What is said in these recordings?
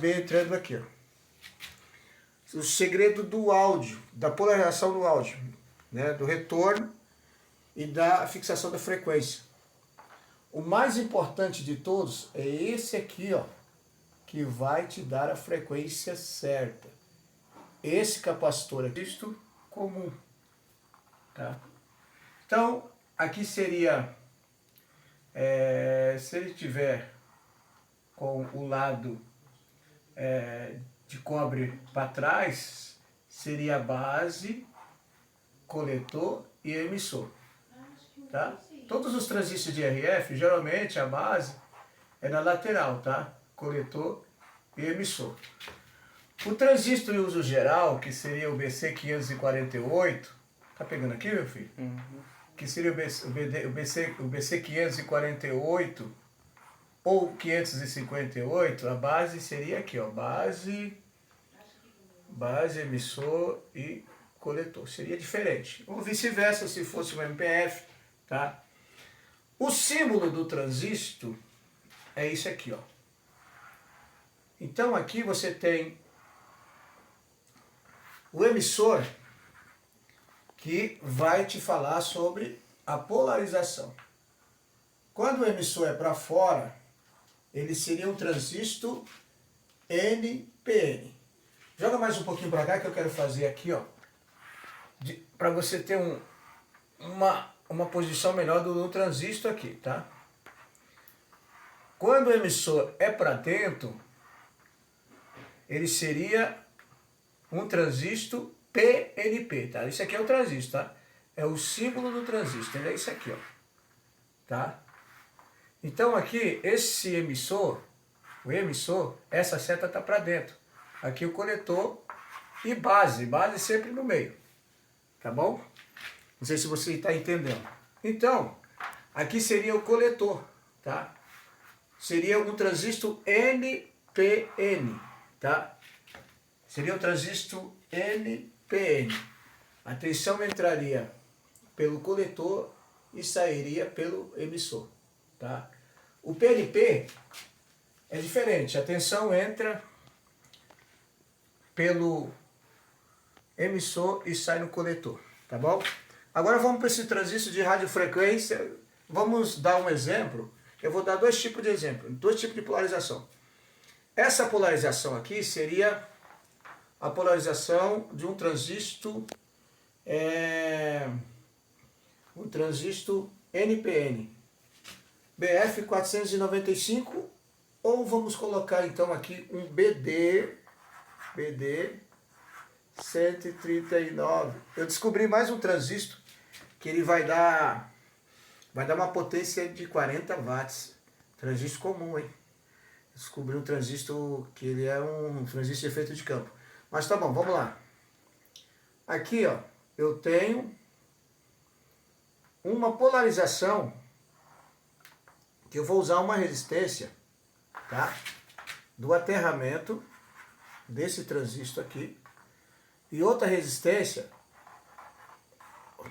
B entrando aqui, ó. O segredo do áudio, da polarização do áudio, né, do retorno e da fixação da frequência. O mais importante de todos é esse aqui, ó, que vai te dar a frequência certa. Esse capacitor aqui, isto comum, tá? Então, aqui seria, se ele tiver com o lado de cobre para trás, seria base, coletor e emissor, tá? Todos os transistores de RF, geralmente a base é na lateral, tá? Coletor e emissor. O transistor em uso geral, que seria o BC548, tá pegando aqui, meu filho? Uhum. Que seria o BC548 ou 558, a base seria aqui, ó, base, emissor e coletor. Seria diferente. Ou vice-versa, se fosse um MPF, tá? O símbolo do transistor é isso aqui, ó. Então aqui você tem o emissor, que vai te falar sobre a polarização. Quando o emissor é para fora, ele seria um transistor NPN. Joga mais um pouquinho para cá que eu quero fazer aqui, ó, para você ter uma posição melhor do transistor aqui, tá? Quando o emissor é para dentro, ele seria um transistor PNP, tá? Isso aqui é o transistor, tá? É o símbolo do transistor, ele é isso aqui, ó, tá? Então aqui, esse emissor, o emissor, essa seta tá para dentro. Aqui o coletor e base sempre no meio, tá bom? Não sei se você está entendendo. Então, aqui seria o coletor, tá? Seria um transistor NPN, tá? Seria um transistor NPN. A tensão entraria pelo coletor e sairia pelo emissor, tá? O PNP é diferente. A tensão entra pelo emissor e sai no coletor, tá bom? Agora vamos para esse transistor de radiofrequência. Vamos dar um exemplo. Eu vou dar dois tipos de exemplo, dois tipos de polarização. Essa polarização aqui seria a polarização de um transistor NPN, BF495, ou vamos colocar então aqui um BD 139. Eu descobri mais um transistor que ele vai dar uma potência de 40 watts. Transistor comum, hein? Descobri um transistor que ele é um transistor de efeito de campo. Mas tá bom, vamos lá. Aqui, ó, eu tenho uma polarização que eu vou usar uma resistência, tá? Do aterramento desse transistor aqui e outra resistência.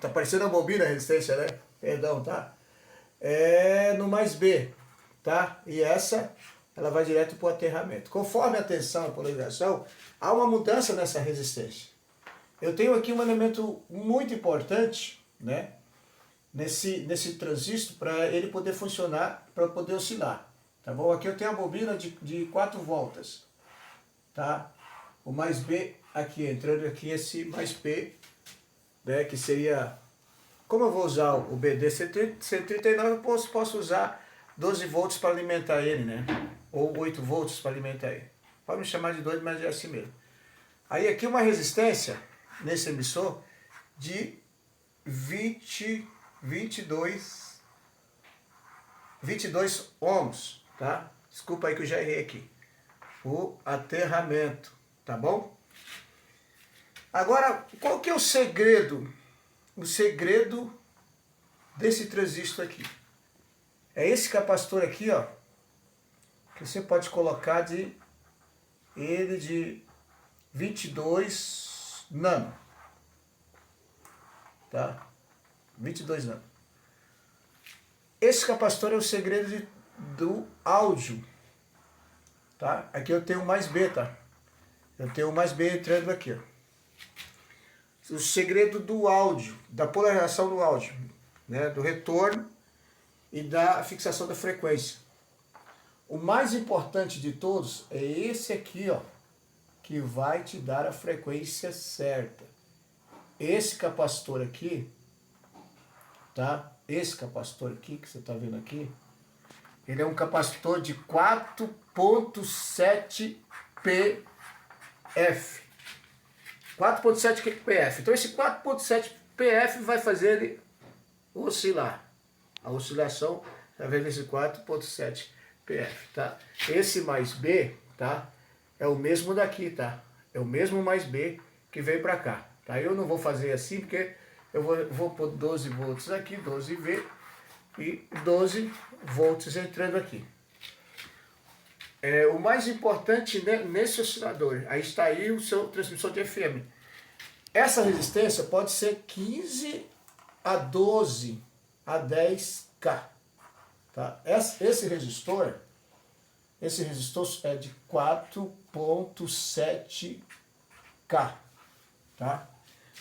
Tá parecendo a bobina a resistência, né? Perdão, tá? É no mais B, tá? E essa, ela vai direto para o aterramento. Conforme a tensão e a polarização, há uma mudança nessa resistência. Eu tenho aqui um elemento muito importante, né? Nesse transistor, para ele poder funcionar, para poder oscilar, tá bom? Aqui eu tenho a bobina de 4 voltas, tá? O mais B aqui, entrando aqui esse mais P, né? Que seria, como eu vou usar o BD 139, eu posso usar 12 volts para alimentar ele, né? Ou 8 volts para alimentar ele. Pode me chamar de doido, mas é assim mesmo. Aí aqui uma resistência nesse emissor de 22 ohms, tá? Desculpa aí que eu já errei aqui. O aterramento, tá bom? Agora, qual que é o segredo? O segredo desse transistor aqui é esse capacitor aqui, ó, que você pode colocar ele de 22 nano, tá? 22 nano. Esse capacitor é o segredo do áudio, tá? Aqui eu tenho mais B, tá? Eu tenho mais B entrando aqui, ó. O segredo do áudio, da polarização do áudio, né? Do retorno e da fixação da frequência. O mais importante de todos é esse aqui, ó, que vai te dar a frequência certa. Esse capacitor aqui, tá? Esse capacitor aqui, que você está vendo aqui, ele é um capacitor de 4.7 PF. 4.7 PF. Então esse 4.7 PF vai fazer ele oscilar. A oscilação através desse 4.7 PF, tá? Esse mais B, tá? É o mesmo daqui, tá? É o mesmo mais B que veio para cá, tá? Eu não vou fazer assim porque eu vou pôr 12 volts aqui, 12V e 12 volts entrando aqui. O mais importante nesse oscilador, aí está aí o seu transmissor de FM. Essa resistência pode ser 15 a 12 a 10K. Tá? Esse resistor é de 4.7K. Tá?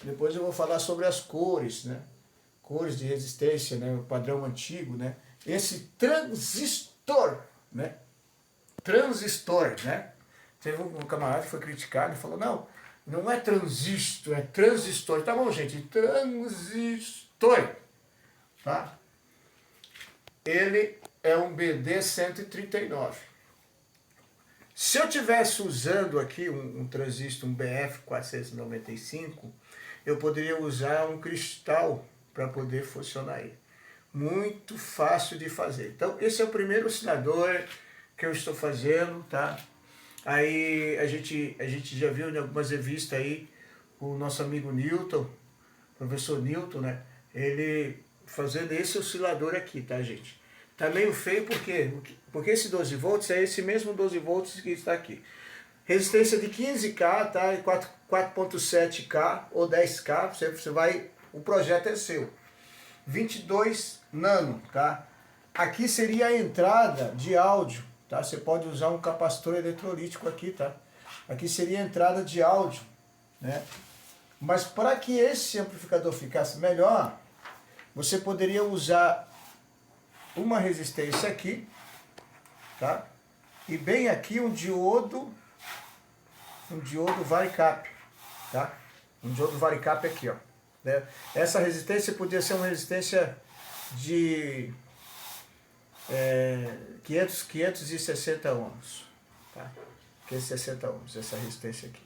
Depois eu vou falar sobre as cores, né? Cores de resistência, né? O padrão antigo, né? Esse transistor, né? Transistor, né? Teve um camarada que foi criticado e falou, não é transistor, é transistor. Tá bom, gente, transistor, tá? Ele é um BD139. Se eu tivesse usando aqui um transistor, um BF495, eu poderia usar um cristal para poder funcionar ele. Muito fácil de fazer. Então, esse é o primeiro oscilador que eu estou fazendo, tá? Aí a gente já viu em algumas revistas aí o nosso amigo Newton, professor Newton, né? Ele fazendo esse oscilador aqui, tá, gente? Tá meio feio porque esse 12 volts é esse mesmo 12 volts que está aqui. Resistência de 15K, tá? 4.7K ou 10K, você vai, o projeto é seu. 22 nano, tá? Aqui seria a entrada de áudio, tá? Você pode usar um capacitor eletrolítico aqui, tá? Aqui seria a entrada de áudio, né? Mas para que esse amplificador ficasse melhor, você poderia usar uma resistência aqui, tá? E bem aqui um diodo varicap, tá? Um diodo varicap aqui, ó. Né? Essa resistência podia ser uma resistência de 560 ohms, tá? 560 ohms, essa resistência aqui.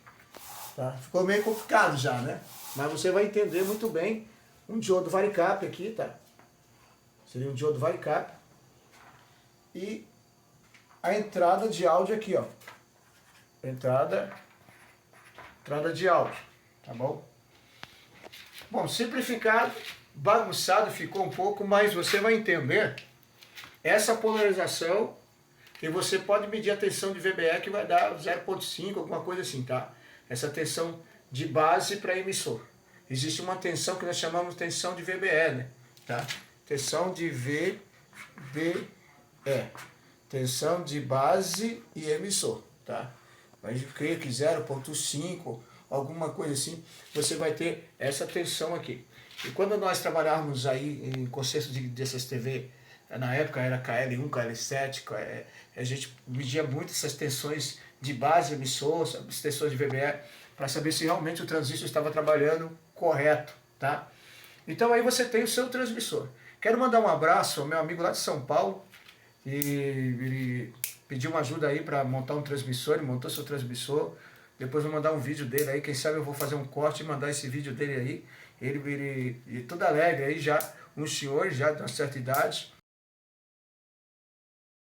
Tá? Ficou meio complicado já, né? Mas você vai entender muito bem um diodo varicap aqui, tá? Seria um diodo varicap. E a entrada de áudio aqui, ó. Entrada de áudio, tá bom? Bom, simplificado, bagunçado ficou um pouco, mas você vai entender essa polarização e você pode medir a tensão de VBE que vai dar 0.5, alguma coisa assim, tá? Essa tensão de base para emissor. Existe uma tensão que nós chamamos de tensão de VBE, né? Tá? Tensão de VBE. Tensão de base e emissor, tá? Mas eu creio que 0.5, alguma coisa assim, você vai ter essa tensão aqui. E quando nós trabalhávamos aí em concertos dessas TV, na época era KL1, KL7, a gente media muito essas tensões de base emissor, as tensões de VBE, para saber se realmente o transistor estava trabalhando correto, tá? Então aí você tem o seu transmissor. Quero mandar um abraço ao meu amigo lá de São Paulo, e ele pediu uma ajuda aí para montar um transmissor, ele montou seu transmissor. Depois vou mandar um vídeo dele aí, quem sabe eu vou fazer um corte e mandar esse vídeo dele aí. Ele todo alegre aí já, um senhor já de uma certa idade,